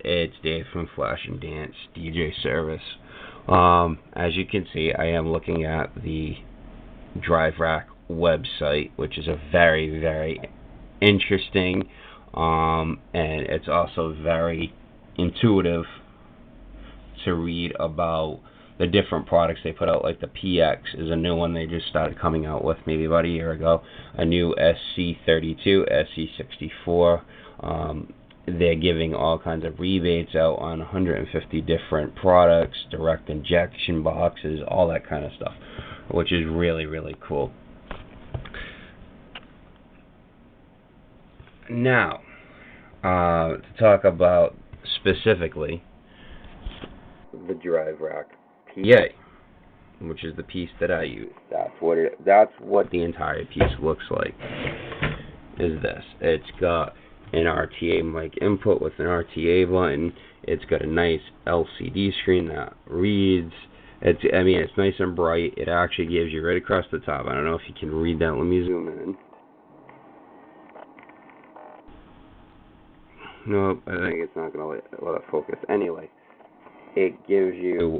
It's Dave from Flash and Dance DJ Service. As you can see, I am looking at the Driverack website, which is a very, very interesting, and it's also very intuitive to read about the different products they put out. Like the PX is a new one they just started coming out with maybe about a year ago. A new SC32, SC64. They're giving all kinds of rebates out on 150 different products, direct injection boxes, all that kind of stuff, which is really, really cool. Now, to talk about specifically the Driverack PA, which is the piece that I use. That's what the entire piece looks like. Is this? It's got an RTA mic input with an RTA button. It's got a nice LCD screen that reads. It's nice and bright. It actually gives you right across the top. I don't know if you can read that. Let me zoom in. Nope, I think it's not going to let it focus. Anyway, it gives you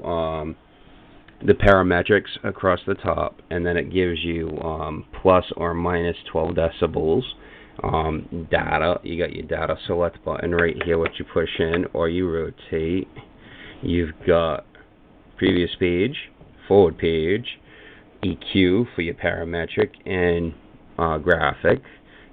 the parametrics across the top, and then it gives you plus or minus 12 decibels. Data. You got your data select button right here, what you push in or you rotate. You've got previous page, forward page, EQ for your parametric and graphic.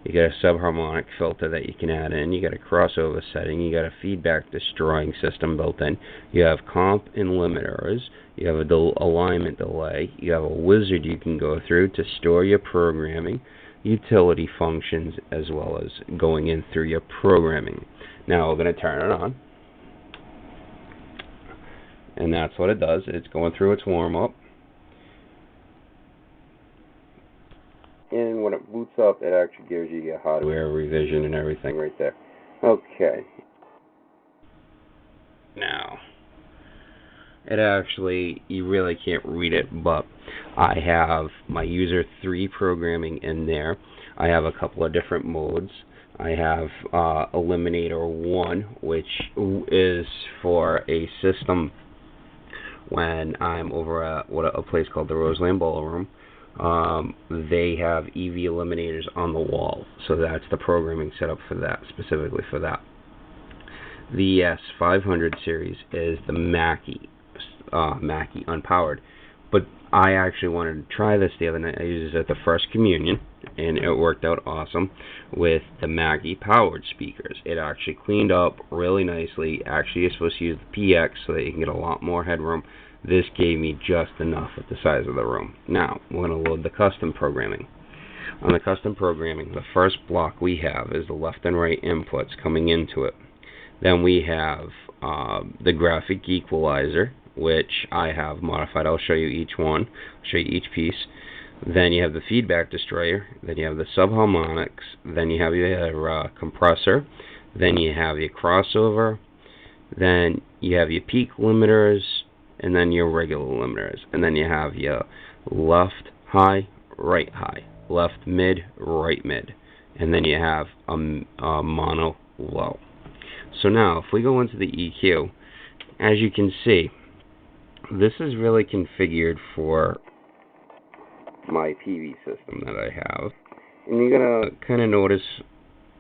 You got a subharmonic filter that you can add in. You got a crossover setting. You got a feedback destroying system built in. You have comp and limiters. You have a alignment delay. You have a wizard you can go through to store your programming, utility functions, as well as going in through your programming. Now we're going to turn it on, and that's what it does. It's going through its warm-up. And when it boots up, it actually gives you your hardware revision and everything right there. Okay. Now, it actually, you really can't read it, but I have my user 3 programming in there. I have a couple of different modes. I have Eliminator 1, which is for a system when I'm over at a place called the Roseland Ballroom. They have EV eliminators on the wall, so that's the programming set up for that, specifically for that. The S500 series is the Mackie unpowered, but I actually wanted to try this the other night. I used this at the First Communion, and it worked out awesome with the Mackie powered speakers. It actually cleaned up really nicely. Actually, you're supposed to use the PX so that you can get a lot more headroom. This gave me just enough at the size of the room. Now, we're going to load the custom programming. On the custom programming, the first block we have is the left and right inputs coming into it. Then we have the graphic equalizer, which I have modified. I'll show you each one. I'll show you each piece. Then you have the feedback destroyer. Then you have the subharmonics. Then you have your compressor. Then you have your crossover. Then you have your peak limiters, and then your regular limiters. And then you have your left high, right high, left mid, right mid. And then you have a mono low. So now, if we go into the EQ, as you can see, this is really configured for my PV system that I have. And you're going to kind of notice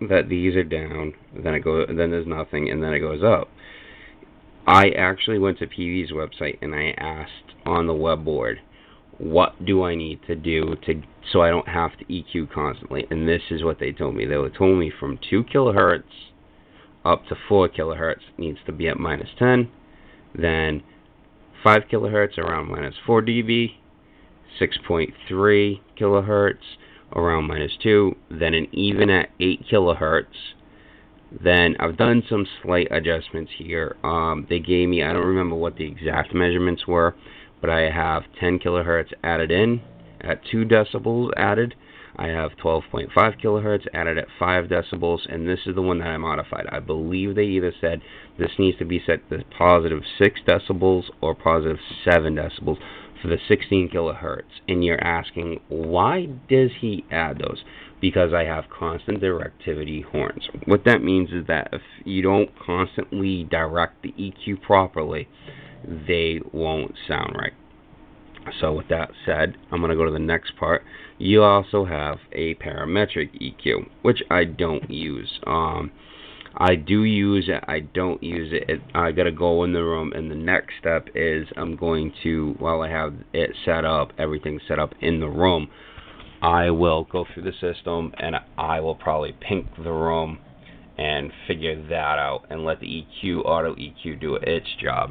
that these are down, then there's nothing, and then it goes up. I actually went to PV's website and I asked on the web board, what do I need to do so I don't have to EQ constantly? And this is what they told me. They told me from 2 kilohertz up to 4 kilohertz needs to be at -10. Then 5 kilohertz around -4 dB. 6.3 kilohertz around -2. Then an even at 8 kilohertz. Then I've done some slight adjustments here. They gave me, I don't remember what the exact measurements were, but I have 10 kilohertz added in at 2 decibels added. I have 12.5 kilohertz added at 5 decibels, and this is the one that I modified. I believe they either said this needs to be set to positive 6 decibels or positive 7 decibels for the 16 kilohertz. And you're asking, why does he add those? because I have constant directivity horns. What that means is that if you don't constantly direct the EQ properly, they won't sound right. So with that said, I'm going to go to the next part. You also have a parametric EQ, which I don't use. I do use it, I don't use it. I got to go in the room, and the next step is I'm going to, while I have it set up, everything set up in the room, I will go through the system, and I will probably pink the room and figure that out, and let the auto EQ do its job,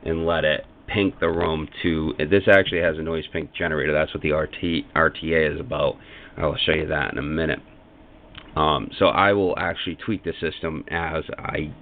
and let it pink the room to, this actually has a noise pink generator. That's what the RTA is about. I will show you that in a minute. So I will actually tweak the system as I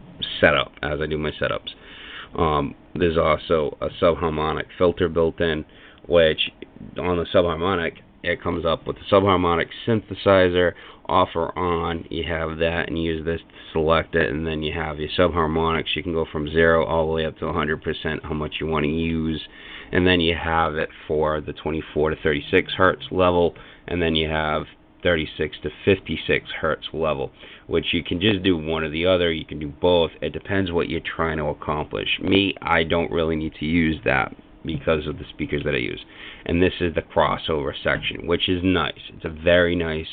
do my setups. There's also a subharmonic filter built in, which on the subharmonic, it comes up with the subharmonic synthesizer, off or on. You have that, and you use this to select it, and then you have your subharmonics. You can go from 0 all the way up to 100%, how much you want to use, and then you have it for the 24 to 36 hertz level, and then you have 36 to 56 hertz level, which you can just do one or the other. You can do both. It depends what you're trying to accomplish. Me, I don't really need to use that because of the speakers that I use. And this is the crossover section, which is nice. It's a very nice.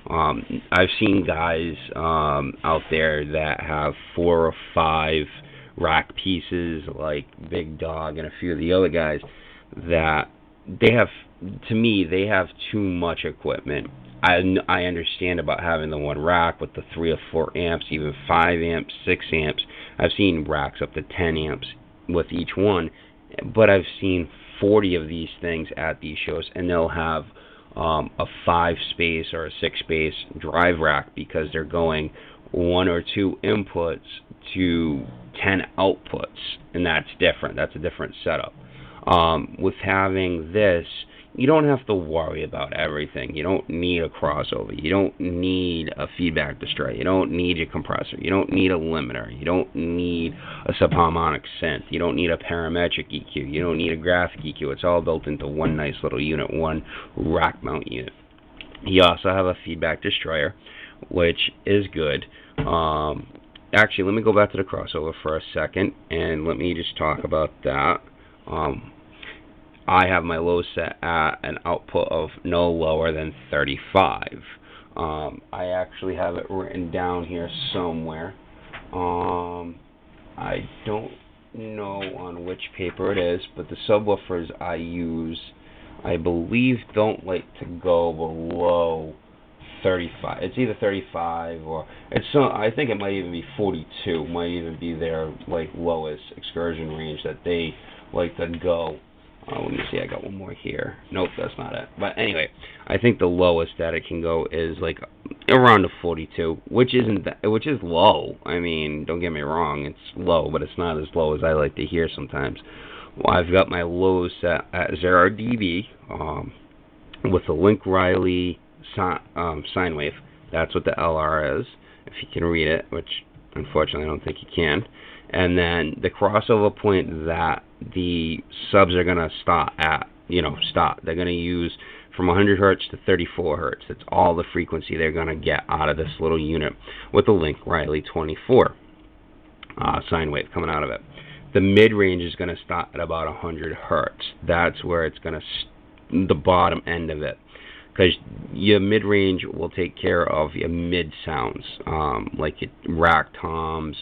I've seen guys out there that have 4 or 5 rack pieces, like Big Dog and a few of the other guys, that they have, to me, they have too much equipment. I understand about having the one rack with the 3 or 4 amps, even 5 amps, 6 amps. I've seen racks up to 10 amps with each one, but I've seen 40 of these things at these shows, and they'll have a 5-space or a 6-space drive rack because they're going 1 or 2 inputs to 10 outputs, and that's different. That's a different setup. With having this, you don't have to worry about everything. You don't need a crossover. You don't need a feedback destroyer. You don't need a compressor. You don't need a limiter. You don't need a subharmonic synth. You don't need a parametric EQ. You don't need a graphic EQ. It's all built into one nice little unit, one rack mount unit. You also have a feedback destroyer, which is good. Actually, let me go back to the crossover for a second, and let me just talk about that. I have my low set at an output of no lower than 35. I actually have it written down here somewhere. I don't know on which paper it is, but the subwoofers I use, I believe, don't like to go below 35. It's either 35 or it's I think it might even be 42. Might even be their like lowest excursion range that they like to go. Let me see, I got one more here. Nope, that's not it. But anyway, I think the lowest that it can go is like around the 42, which is low. I mean, don't get me wrong, it's low, but it's not as low as I like to hear sometimes. Well, I've got my low set at 0 dB with the Link-Riley sine wave. That's what the LR is, if you can read it, which unfortunately I don't think you can. And then the crossover point that the subs are going to stop at, they're going to use from 100 hertz to 34 hertz. That's all the frequency they're going to get out of this little unit with the Link-Riley 24 sine wave coming out of it. The mid-range is going to stop at about 100 hertz. That's where it's going to, the bottom end of it. Because your mid-range will take care of your mid-sounds, like your rack toms,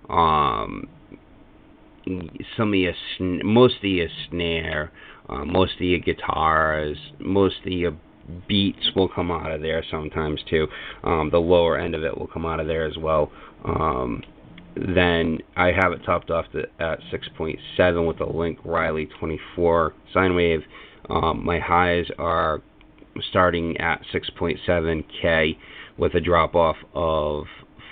some of your most of your snare, most of your guitars, most of your beats will come out of there sometimes too. The lower end of it will come out of there as well. Then I have it topped off at 6.7 with the Link-Riley 24 sine wave. My highs are starting at 6.7K with a drop off of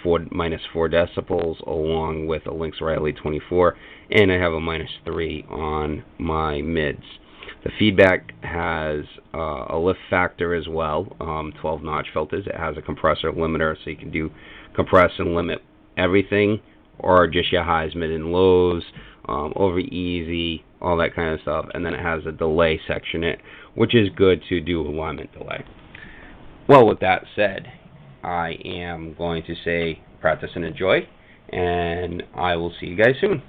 -4 decibels along with a Link-Riley 24, and I have a -3 on my mids. The feedback has a lift factor as well, 12-notch filters. It has a compressor limiter, so you can do compress and limit everything, or just your highs, mid, and lows, over easy, all that kind of stuff. And then it has a delay section in it, which is good to do alignment delay. Well, with that said, I am going to say practice and enjoy, and I will see you guys soon.